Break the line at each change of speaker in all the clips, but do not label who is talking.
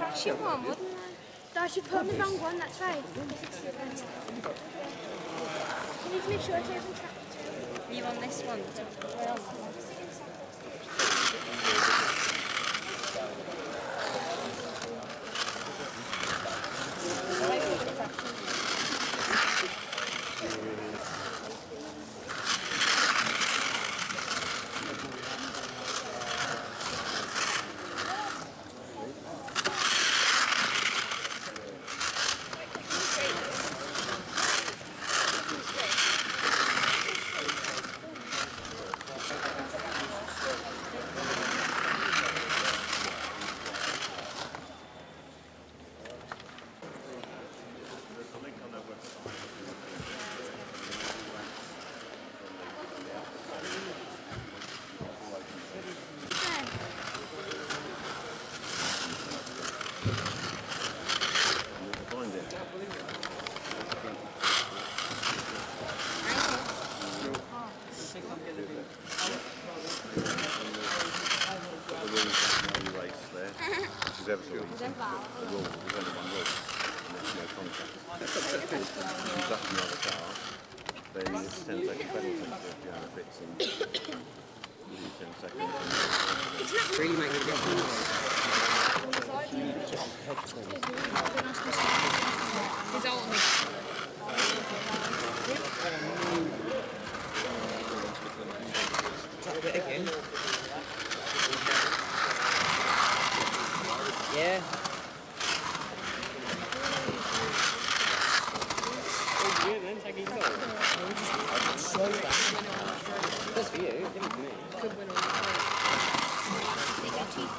dash it one, wouldn't I?
I should put on the wrong one, that's right. You need to make sure it isn't tracked.
You on this one? We're on that one.
Really make it difference.
His ultimate.
Tap it again. Yeah. Oh, yeah, then take it off. So bad. That's for you, give it to me.
Could win all the time. They get cheap.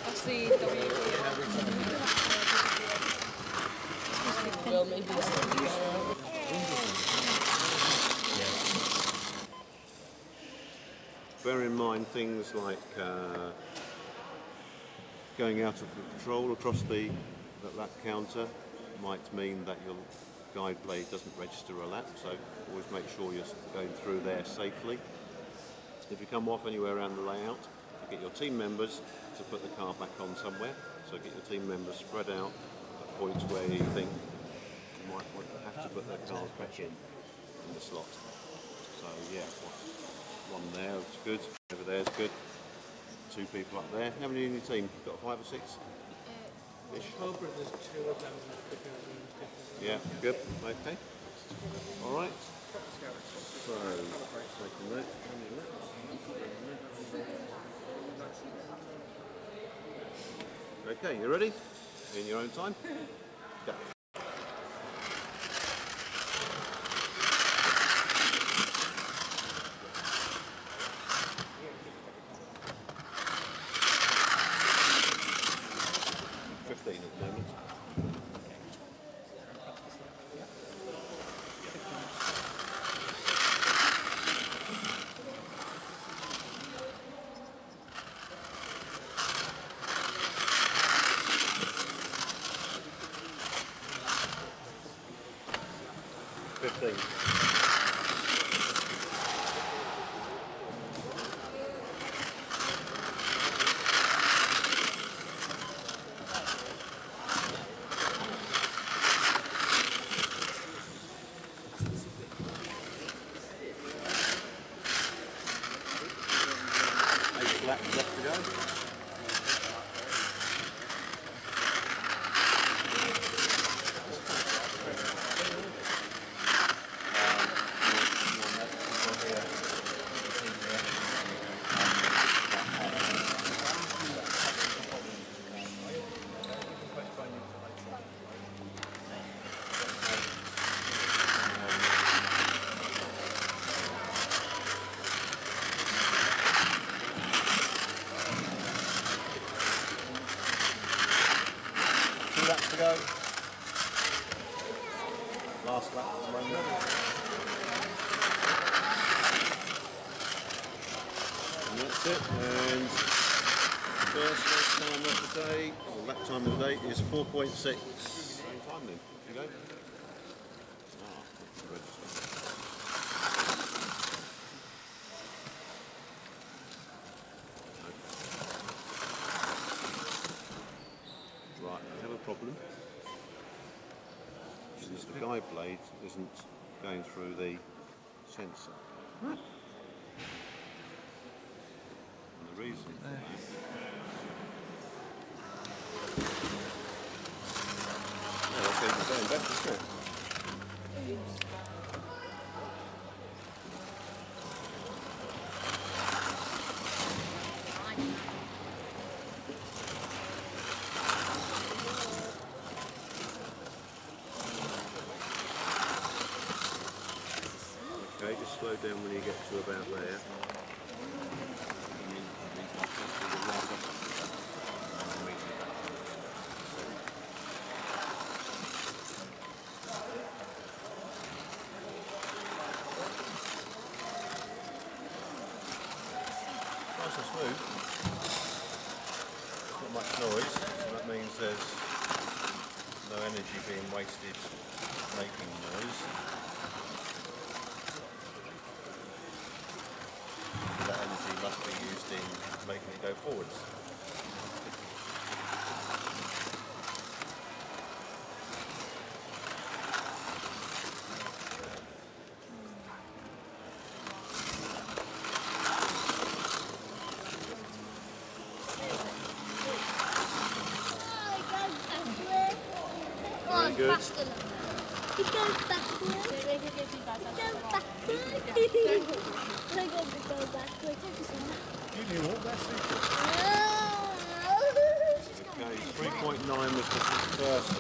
That's the W. Well, maybe
Bear in mind things like going out of control across that counter might mean that your guide blade doesn't register a lap, so always make sure you're going through there safely. If you come off anywhere around the layout, you get your team members to put the car back on somewhere, so get your team members spread out at points where you think you might have to put their cars back in the slot. So yeah, one there is good, over there is good, 2 people up there. How many in your team? You've got 5 or 6?
There's 2 of them.
Yeah, good, okay. Alright. So, take a note. Okay, you ready? In your own time? Go. At the moment. Laps left to go. Laps to go. Last lap at the moment. And that's it. And first lap time of the day, or lap time of the day, is 4.6. Same time then. Off you go. Ah, isn't going through the sensor. And the reason for that, that's even going better, isn't it? Okay, just slow down when you get to about there. Nice and smooth. Not much noise, so that means there's no energy being wasted making noise. That energy must be used in making it go forwards. Very good.
It goes backwards. It goes backwards. Go backwards.
You knew all that secret.
Okay, 3.9 was the first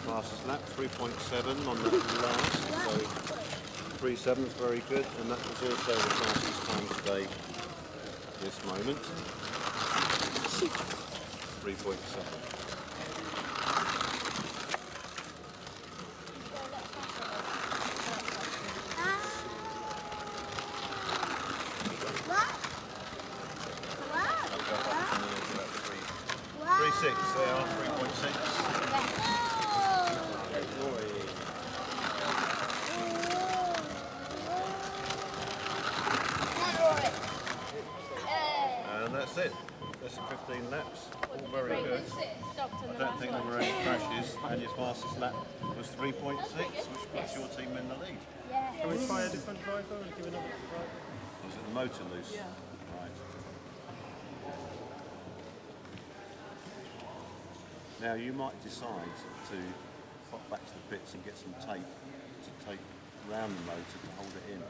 fastest lap, 3.7 on the last, so 3.7 is very good, and that was also the fastest time today at this moment. 3.7. They are 3.6. And that's it. That's 15 laps. All very good. I don't think there were any crashes, and your fastest lap was 3.6, which puts your team in the lead.
Can we try a different driver and give another driver?
Was it the motor loose?
Yeah.
Right. Now you might decide to pop back to the pits and get some tape to tape around the motor to hold it in.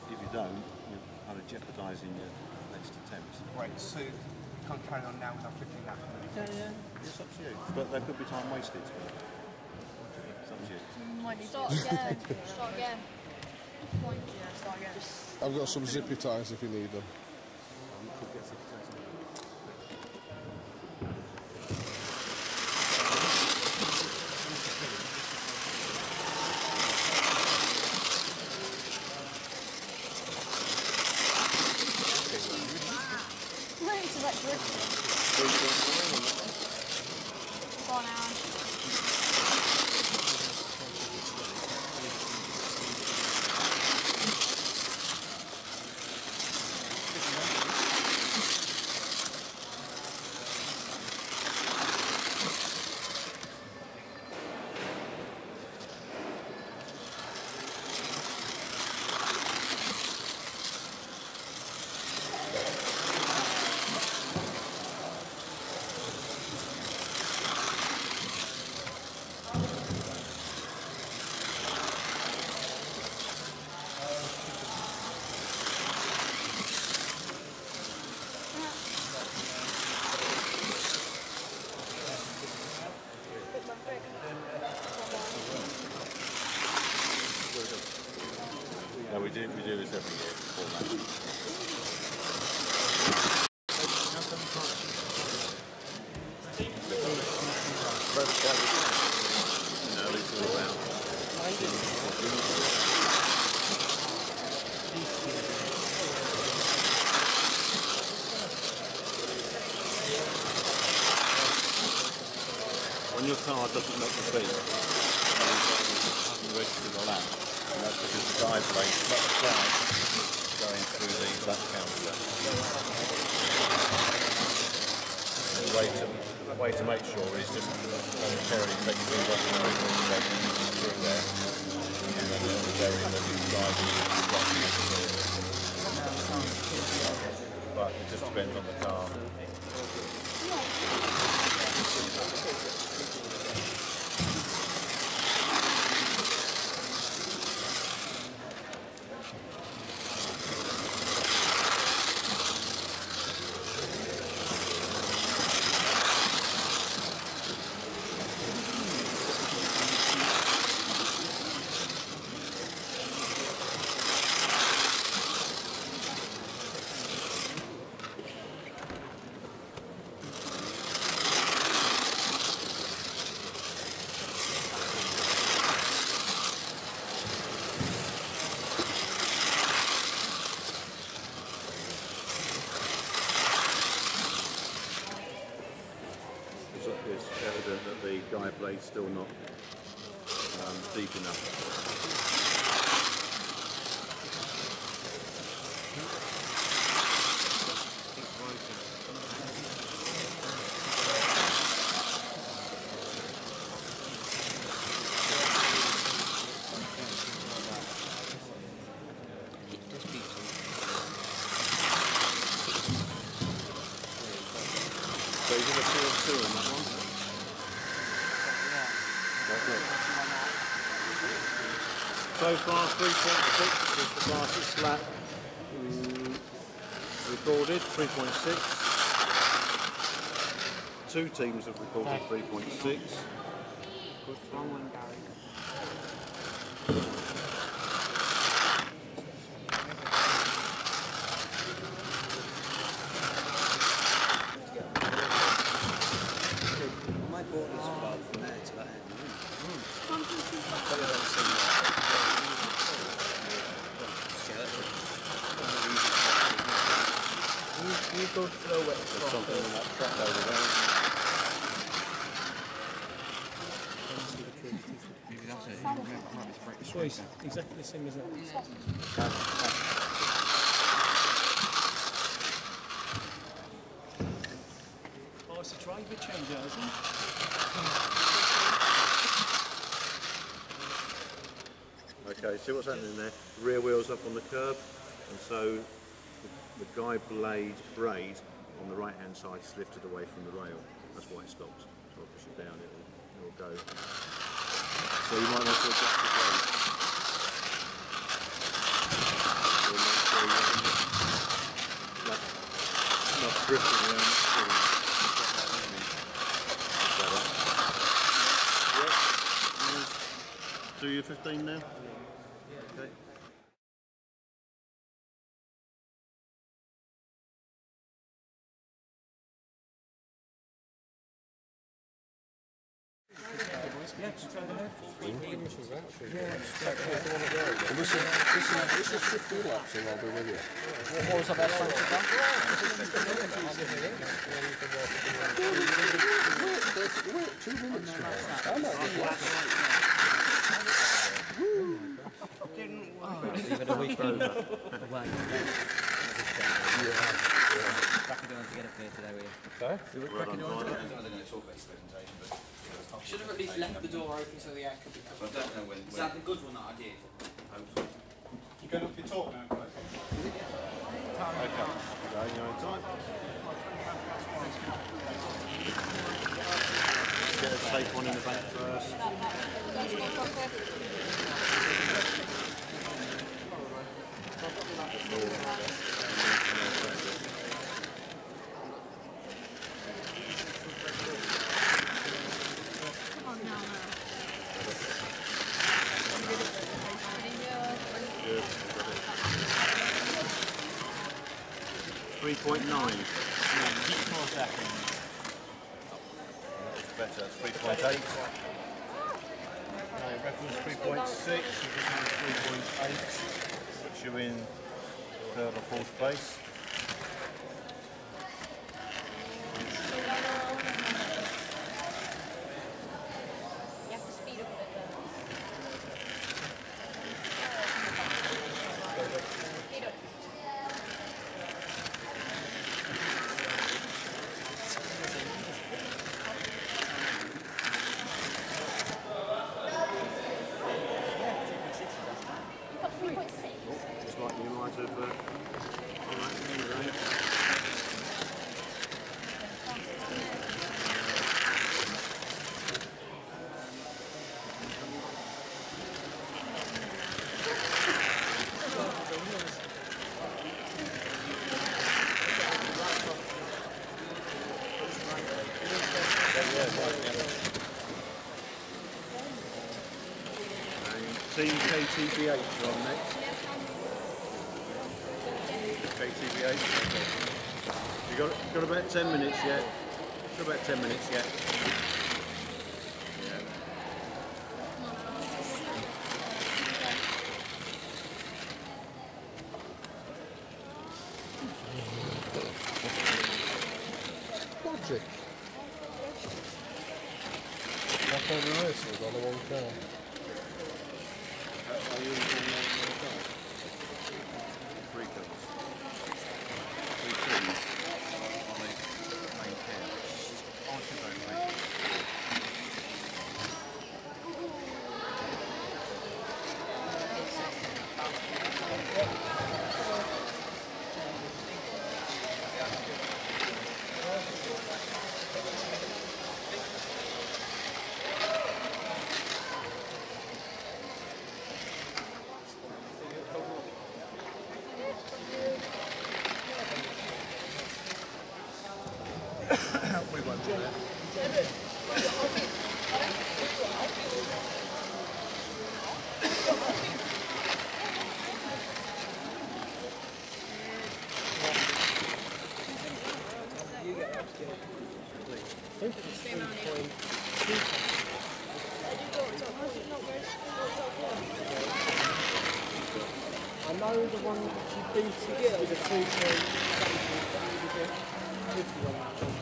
If you don't, you're kind of jeopardising your next attempts.
Right, so you can't carry on now without 15 laps.
Yeah, it's up to you. But there could be time wasted. It's up to you.
Start again. Start again. Point. Yeah, start again.
I've got some zippy ties if you need them.
It's electric. Go on, Aaron.
No, we do this every year before that. No, it's all about. When your car doesn't make the beat, you're registered a lap. And that's because the guide plate's not the flag going through the lap counter. And wait till way to make sure is just momentarily take the wheel off the through there, and then the very but it just depends on the car. It's evident that the guide blade's still not deep enough. So you're going to see a 2 on that one? So far 3.6 is the fastest lap recorded, 3.6. 2 teams have recorded 3.6.
Good strong one, Gary.
My board is about from there to that end.
You go slow it.
There's something on that track over there.
Choice, exactly the same as that. Oh, it's a driver change, isn't it?
Okay, see what's happening there? Rear wheel's up on the curb, and so the guide blade braid on the right hand side is lifted away from the rail. That's why it stops. So I'll push it down, it'll go. So you might want to adjust the blade. Or make sure you're not drifting around. Yep. Do you 15 now? Okay.
Yeah, just try ahead.
Well, this is 15 laps and I'll be with you.
What was that best
Wait 2 minutes from now. I might be last.
Even a week over. Cracking on to get up here today, were you?
Sorry?
We were cracking on to it.
Should have at least left the door open so the air could be covered.
I don't know when.
Is that the good one that I did?
You going up for your talk now, guys?
Okay. Go in your own time. Get a safe one in the back first. 3.9. That's better, 3.8. Reference 3.6, you just have 3.8, puts you in 3rd or 4th place.
You have to speed up a bit there. Speed up.
3.9. of Team KTBH are on next. KTBH. You got about 10 minutes yet. Got about 10 minutes yet. Yeah.
Logic. Back on rehearsals on the one car. We won't do that.
I know the one that you beat it was a 2.50 on that one.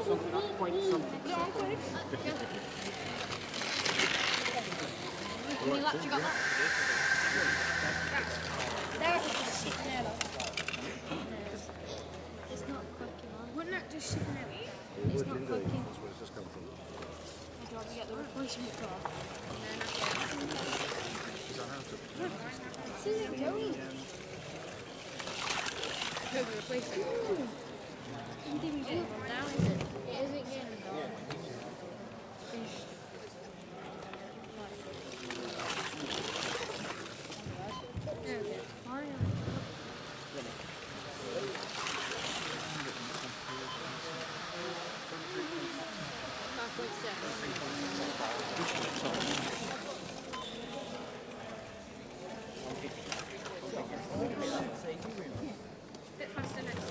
Something like point something.
You actually got that? They're just sitting there though. It's not clicking on. Wouldn't that just sit there? It's not clicking.
That's where it's just come from.
I'd rather get the replacement car. See it going. The replacement. You didn't even get him down, is it? It isn't getting him down. There we go. Finally. 5.7. Bit faster next time.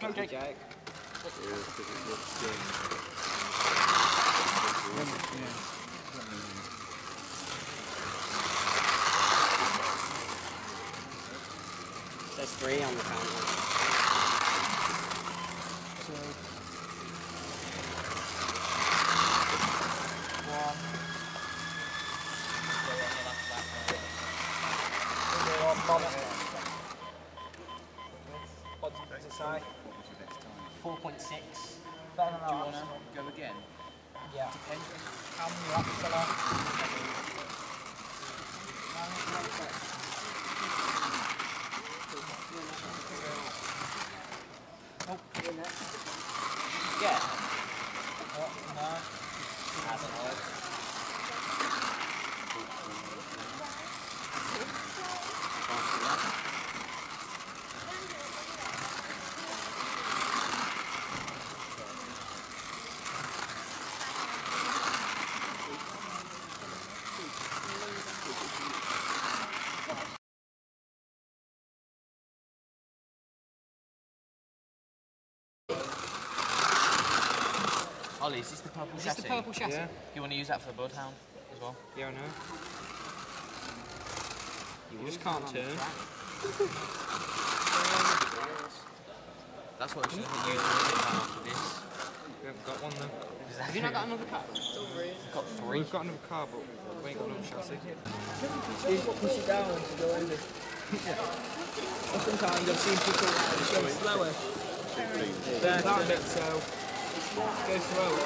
Okay, Jack. There's 3 on the counter.
What does it say? 4.6. Better than ours.
Go again.
Yeah. Depends how many laps are left. Oh, you're next.
Yeah.
What? No.
Hasn't worked. Ollie, is this the purple
Is
chassis?
this the purple chassis?
Yeah.
Do you want to use that for the Bloodhound as well?
Yeah, I know. You just can't turn.
That's what I should have used for this.
We haven't got one though.
Have you not got another car?
I've got 3.
We've got another car, but we ain't got another chassis.
Push it down to go in. Or sometimes I've seen people go slower. That bit, so go slower.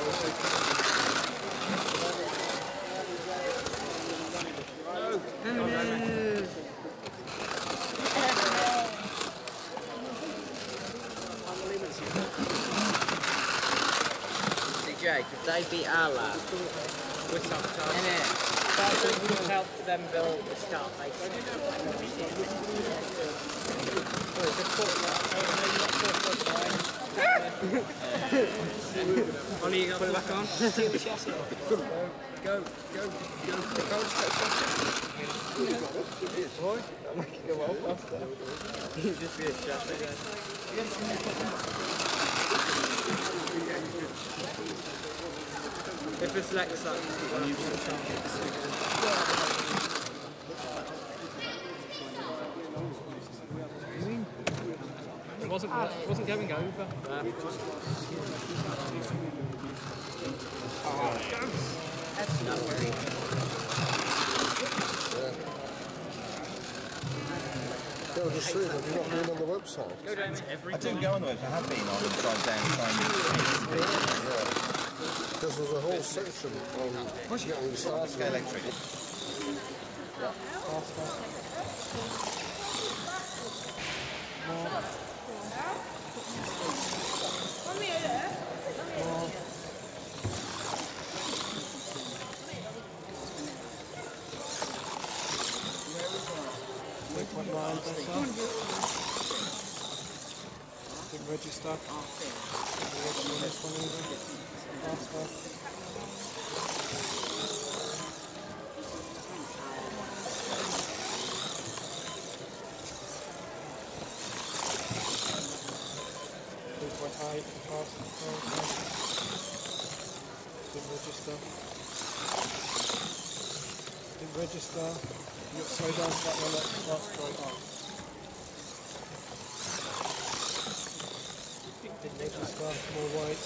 See, Jake, if they beat our lad,
We're sabotaging.
we can help them build the start base.
Ollie, you got to put it back on. Take the chassis off. Go. Boy, I'll make it go well faster. You just be a chassis again. If it's like that, it wasn't going over.
Yeah, I just see it. Have you not been on the website?
I do go on the website. I have been on and tried down
Because there's a whole section on getting started.
Scalextric.
Didn't register. Didn't register. You got slow down to that one that's right off. Didn't register, more white.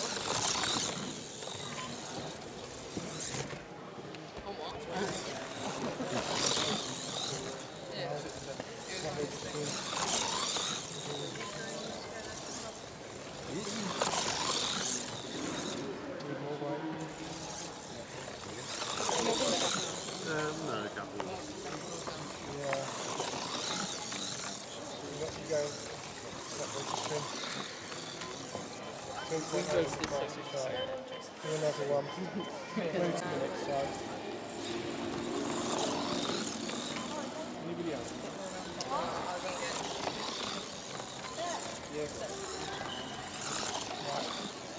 No, a couple.
Yeah. Let you go. Stop registering. Do another one. Move to the next side. Anybody else? Yes. Right.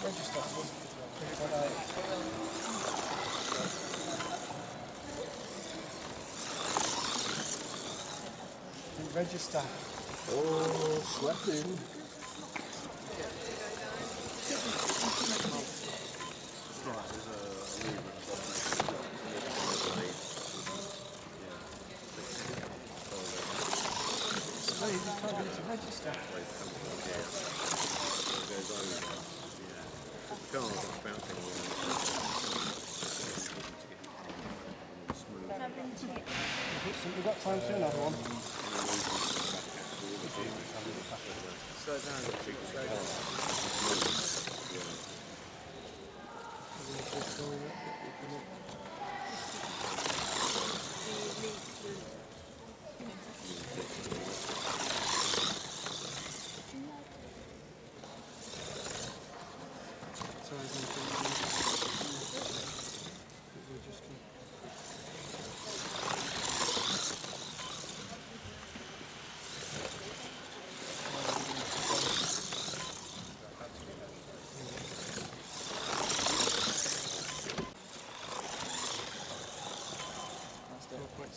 Register. Register.
Oh, slapping.
You just can't get it to register. We've got time to do another one.
Slow down.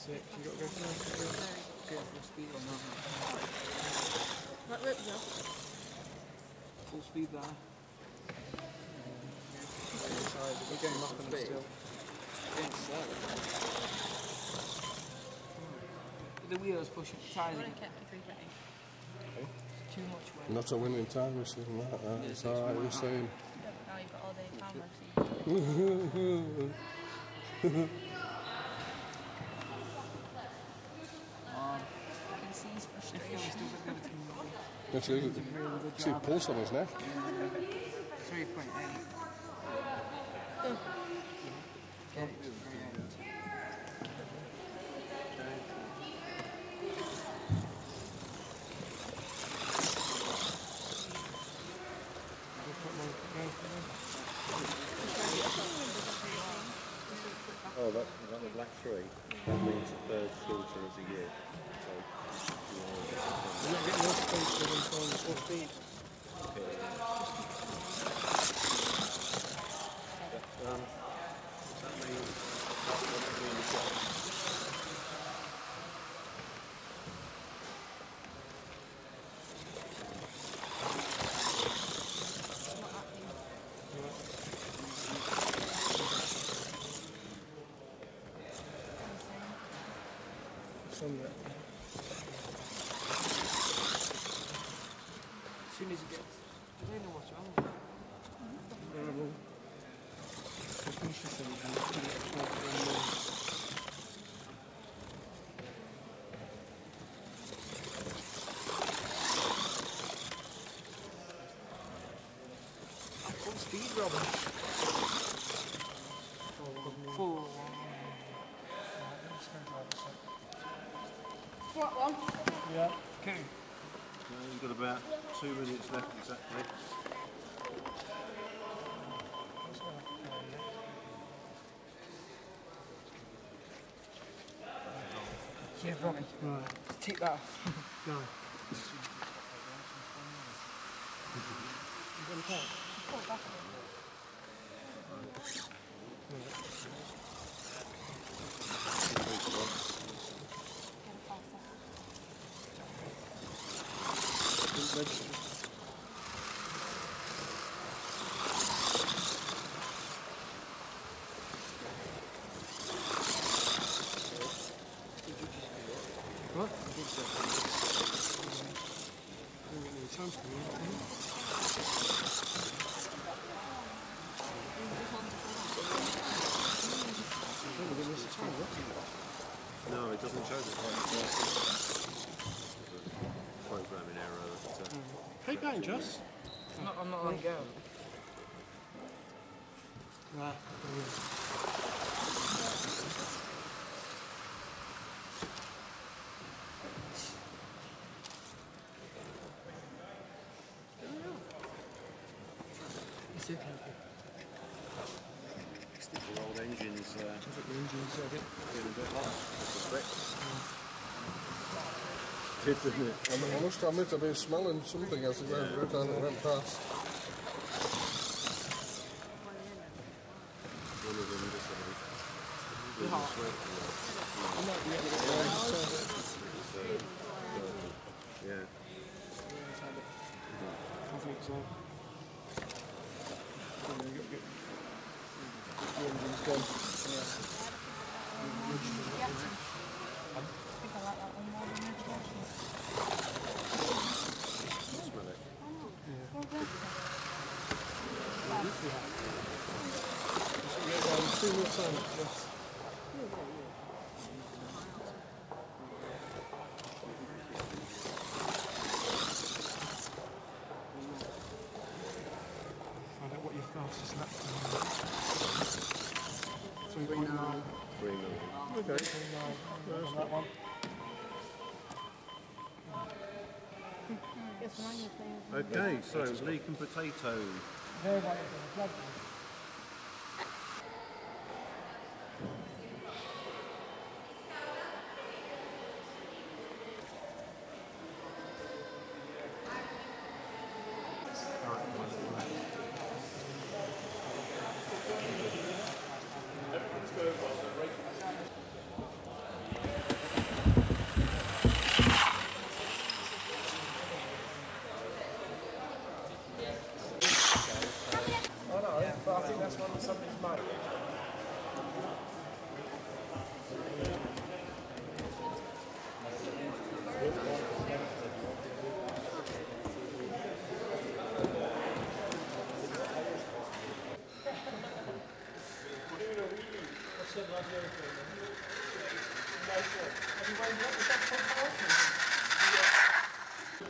You got to go full speed or not?
What rips up?
Full speed there. We're going off on still.
Going slow. The wheels pushing the tyres.
Would have kept it 320. Too much weight.
Not a winning time, we're saying that. It's alright, we're saying.
Now you've got all day camera. I can see his frustration.
See a pulse on his neck.
3.8. Get it to 3.8.
Oh, that the black 3. That means the third filter of the year. So,
You're not getting more space than on full speed.
does that mean that's what we're doing the job?
As soon as it gets, I don't know what's wrong with it. Full speed, Robin. Full.
What one?
Yeah.
Okay.
You've got about 2 minutes left exactly.
Yeah, Robin. Right. Take that off. No. What?
No, it doesn't show the time. Programming error.
How you going, Joss?
I'm not letting go.
Right.
It's okay.
The old engines
The engine's a bit.
getting a bit hot.
Didn't it? I must admit I've been smelling something as it went past.
One of them just yeah.
I think so. The engine's gone.
I think I like that one more than the other one.
Smell it.
Two more times, yes. Find out what your fastest lap time is. 3.9.
3
Okay. 3.9 on that one.
Yes, mine is there.
Okay, so leek and potato.
Very well done.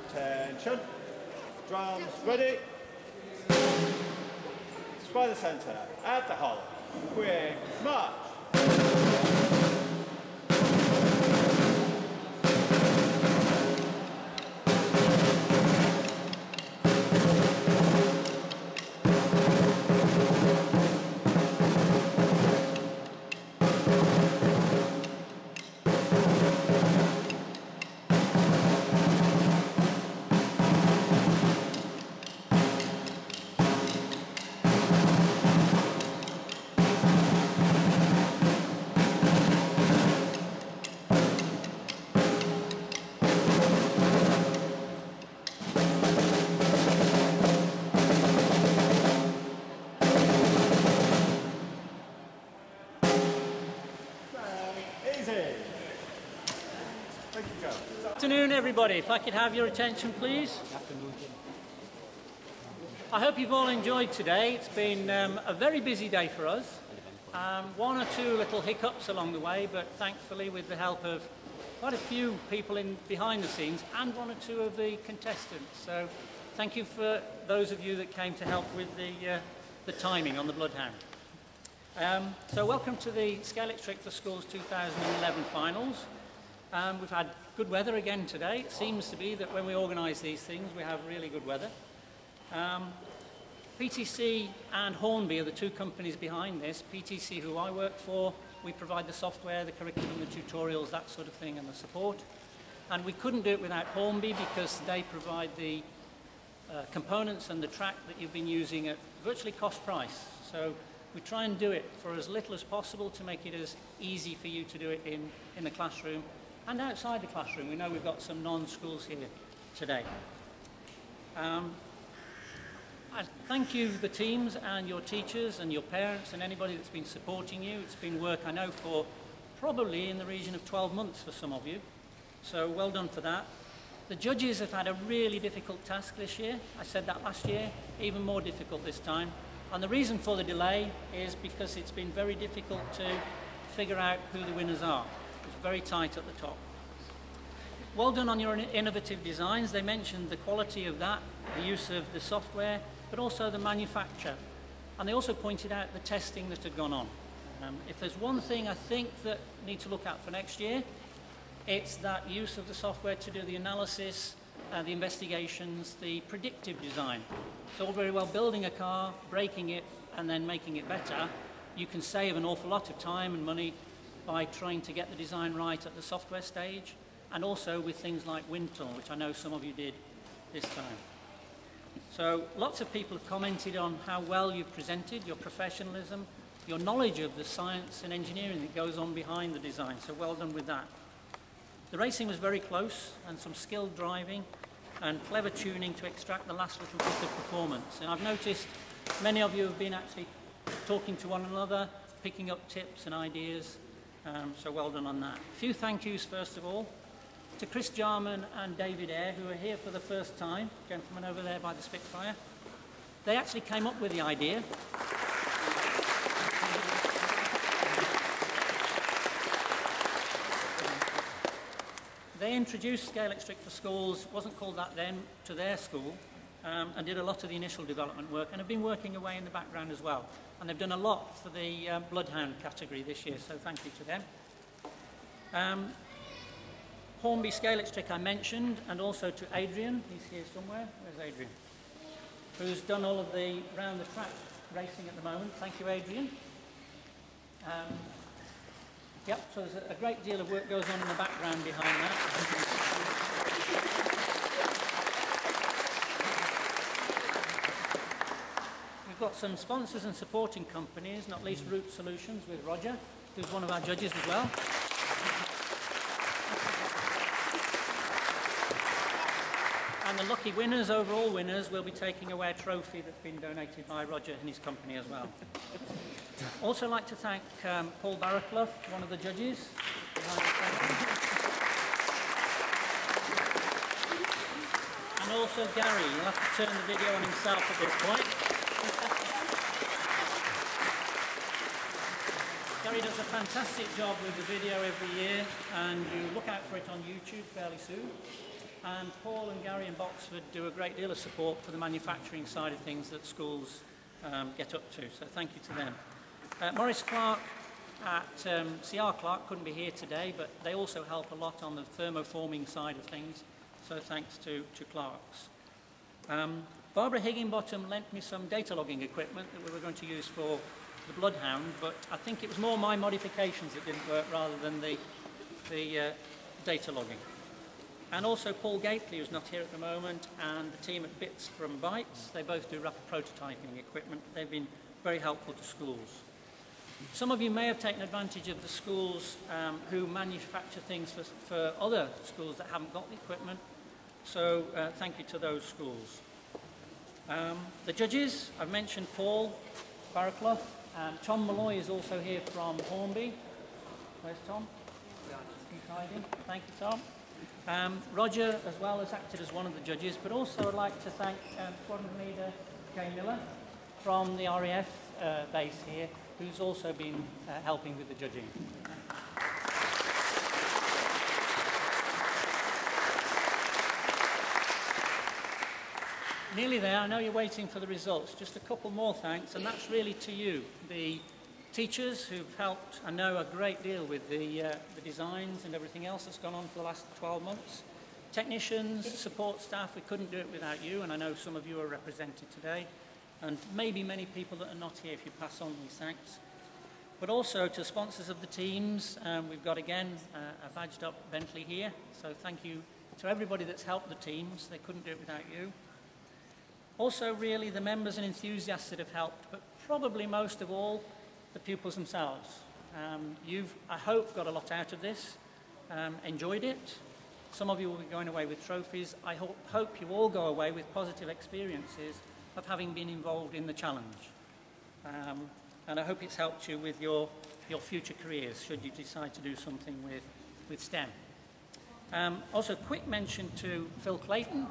Attention. Drums ready. By the centre, at the hole. Quick march.
Good afternoon, everybody. If I could have your attention, please. I hope you've all enjoyed today. It's been a very busy day for us. One or two little hiccups along the way, but thankfully with the help of quite a few people behind the scenes and one or two of the contestants. So thank you for those of you that came to help with the timing on the Bloodhound. So welcome to the Scalextric for Schools 2011 finals. We've had good weather again today. It seems to be that when we organise these things, we have really good weather. PTC and Hornby are the two companies behind this. PTC, who I work for, we provide the software, the curriculum, the tutorials, that sort of thing, and the support. And we couldn't do it without Hornby because they provide the components and the track that you've been using at virtually cost price. So we try and do it for as little as possible to make it as easy for you to do it in the classroom and outside the classroom. We know we've got some non-schools here today. I thank you, the teams and your teachers and your parents and anybody that's been supporting you. It's been work, I know, for probably in the region of 12 months for some of you. So well done for that. The judges have had a really difficult task this year. I said that last year, even more difficult this time. And the reason for the delay is because it's been very difficult to figure out who the winners are. It's very tight at the top. Well done on your innovative designs. They mentioned the quality of that, the use of the software, but also the manufacture. And they also pointed out the testing that had gone on. If there's one thing I think that need to look at for next year, it's that use of the software to do the analysis, the investigations, the predictive design. It's all very well building a car, breaking it, and then making it better. You can save an awful lot of time and money by trying to get the design right at the software stage, and also with things like wind tunnel, which I know some of you did this time. So lots of people have commented on how well you've presented, your professionalism, your knowledge of the science and engineering that goes on behind the design, so well done with that. The racing was very close, and some skilled driving and clever tuning to extract the last little bit of performance. And I've noticed many of you have been actually talking to one another, picking up tips and ideas, so well done on that. A few thank yous first of all to Chris Jarman and David Eyre, who are here for the first time, gentlemen over there by the Spitfire. They actually came up with the idea. They introduced Scalextric for Schools, wasn't called that then, to their school, and did a lot of the initial development work, and have been working away in the background as well. And they've done a lot for the Bloodhound category this year, so thank you to them. Hornby Scalextric I mentioned, and also to Adrian, he's here somewhere. Where's Adrian? Who's done all of the round the track racing at the moment. Thank you, Adrian. Yep, so there's a great deal of work goes on in the background behind that. We've got some sponsors and supporting companies, not least Root Solutions with Roger, who's one of our judges as well. And the lucky winners, overall winners, will be taking away a trophy that's been donated by Roger and his company as well. Also like to thank Paul Barraclough, one of the judges. And also Gary, you'll have to turn the video on himself at this point. Gary does a fantastic job with the video every year, and you look out for it on YouTube fairly soon. And Paul and Gary in Boxford do a great deal of support for the manufacturing side of things that schools get up to, so thank you to them. Maurice Clark at CR Clark couldn't be here today, but they also help a lot on the thermoforming side of things, so thanks to Clark's. Barbara Higginbottom lent me some data logging equipment that we were going to use for the Bloodhound, but I think it was more my modifications that didn't work rather than the data logging. And also Paul Gately, who's not here at the moment, and the team at Bits from Bytes. They both do rapid prototyping equipment. They've been very helpful to schools. Some of you may have taken advantage of the schools who manufacture things for other schools that haven't got the equipment. So thank you to those schools. The judges, I've mentioned Paul Barraclough. Tom Malloy is also here from Hornby. Where's Tom? He's hiding. Thank you, Tom. Roger, as well, has acted as one of the judges, but also I'd like to thank Squadron Leader Kay Miller from the RAF base here, who's also been helping with the judging. Nearly there. I know you're waiting for the results. Just a couple more thanks, and that's really to you, the teachers who've helped, I know, a great deal with the designs and everything else that's gone on for the last 12 months. Technicians, support staff, we couldn't do it without you, and I know some of you are represented today, and maybe many people that are not here if you pass on these thanks. But also to sponsors of the teams, we've got again a badged up Bentley here, so thank you to everybody that's helped the teams. They couldn't do it without you. Also really the members and enthusiasts that have helped, but probably most of all, the pupils themselves. You've, I hope, got a lot out of this, enjoyed it. Some of you will be going away with trophies. I hope you all go away with positive experiences of having been involved in the challenge. And I hope it's helped you with your future careers, should you decide to do something with STEM. Also, quick mention to Phil Clayton.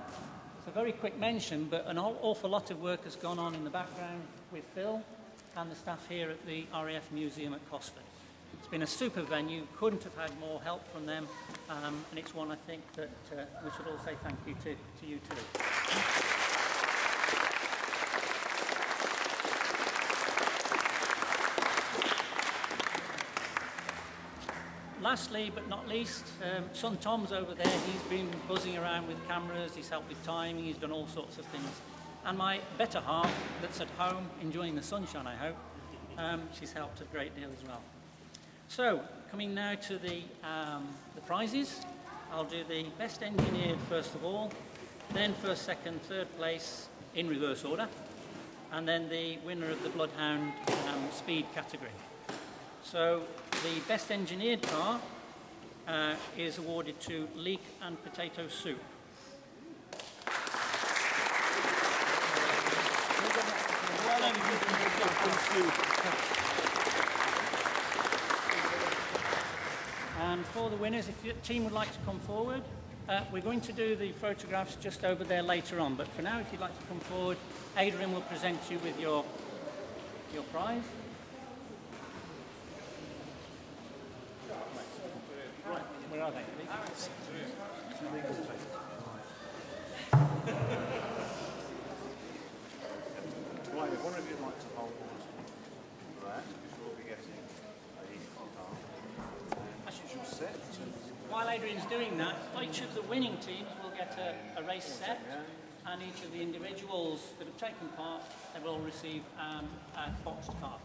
It's a very quick mention, but an awful lot of work has gone on in the background with Phil and the staff here at the RAF Museum at Cosford. It's been a super venue, couldn't have had more help from them, and it's one I think that we should all say thank you to you too. Lastly, but not least, son Tom's over there. He's been buzzing around with cameras, he's helped with timing, he's done all sorts of things. And my better half, that's at home, enjoying the sunshine, I hope, she's helped a great deal as well. So, coming now to the prizes. I'll do the best engineered first of all, then first, second, third place in reverse order, and then the winner of the Bloodhound speed category. So, the best engineered car is awarded to Leek and Potato Soup. And for the winners, if your team would like to come forward, we're going to do the photographs just over there later on, but for now, if you'd like to come forward, Adrian will present you with your prize. Right, where are they?
Right, if one of you would like to hold that, because we'll be getting a car. As you set.
While Adrian's doing that, each of the winning teams will get a race set, and each of the individuals that have taken part, they will receive a boxed car.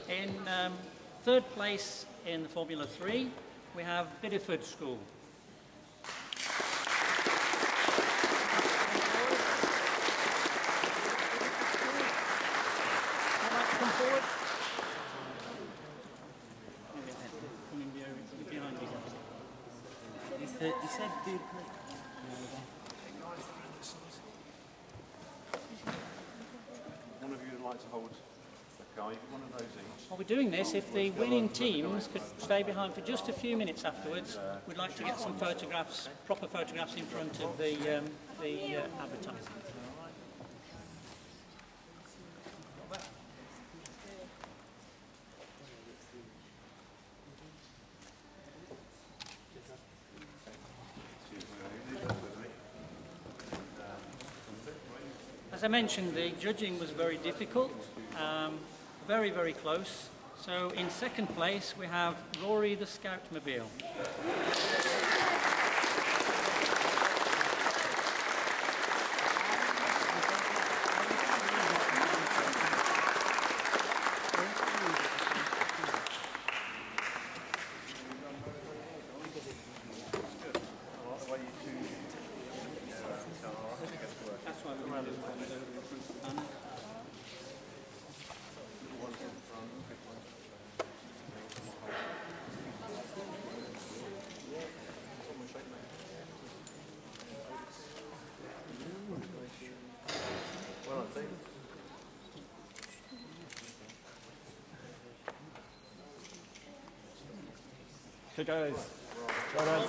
In third place in the Formula 3, we have Bideford School. Would you like to come forward? Behind you guys.
He said, dude,
One of you would like to hold the Guy, one of those each.
While we're doing this, if the winning teams could stay behind for just a few minutes afterwards, we'd like to get some photographs, proper photographs in front of the advertising. As I mentioned, the judging was very difficult, very, very close. So in second place, we have Rory the Scoutmobile.
Okay, guys. Well done.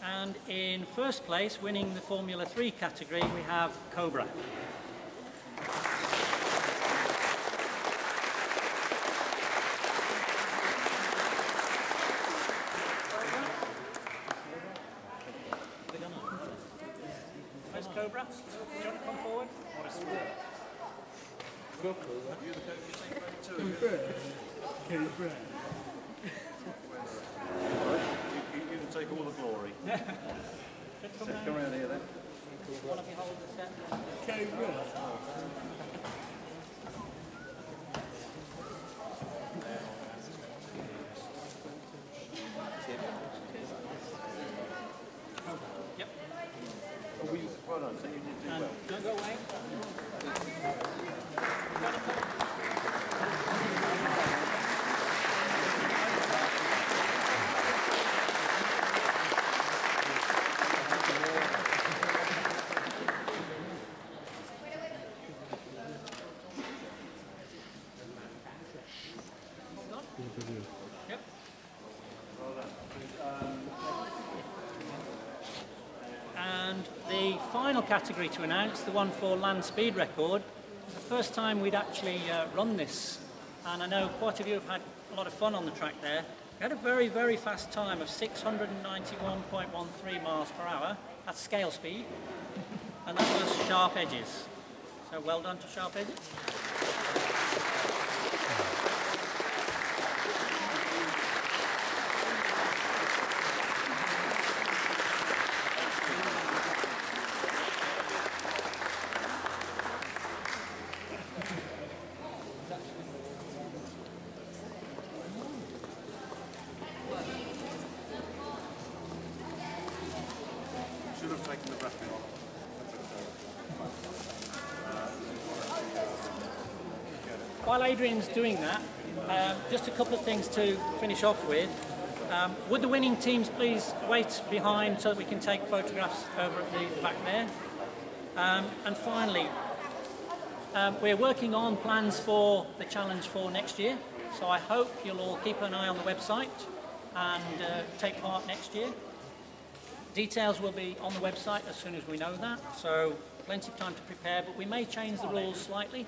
And in first place, winning the Formula 3 category, we have Cobra. Where's Cobra? Do you want to come forward?
You can take all the glory.
Come around here then. One of you hold the set. Yep.
Well done, so you did do well.
Don't go away. Yep. And the final category to announce, the one for land speed record, is the first time we'd actually run this. And I know quite a few have had a lot of fun on the track there. We had a very, very fast time of 691.13 miles per hour. That's scale speed. And that was Sharp Edges. So well done to Sharp Edges.
Should have taken the wrapping off.
While Adrian's doing that, just a couple of things to finish off with. Would the winning teams please wait behind so that we can take photographs over at the back there? And finally, we're working on plans for the challenge for next year, so I hope you'll all keep an eye on the website and take part next year. Details will be on the website as soon as we know that, so plenty of time to prepare, but we may change the rules slightly.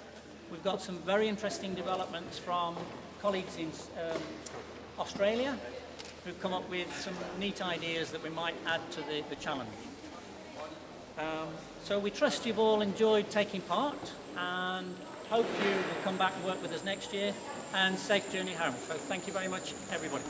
We've got some very interesting developments from colleagues in Australia who've come up with some neat ideas that we might add to the challenge. So we trust you've all enjoyed taking part and hope you will come back and work with us next year, and safe journey home. So thank you very much, everybody.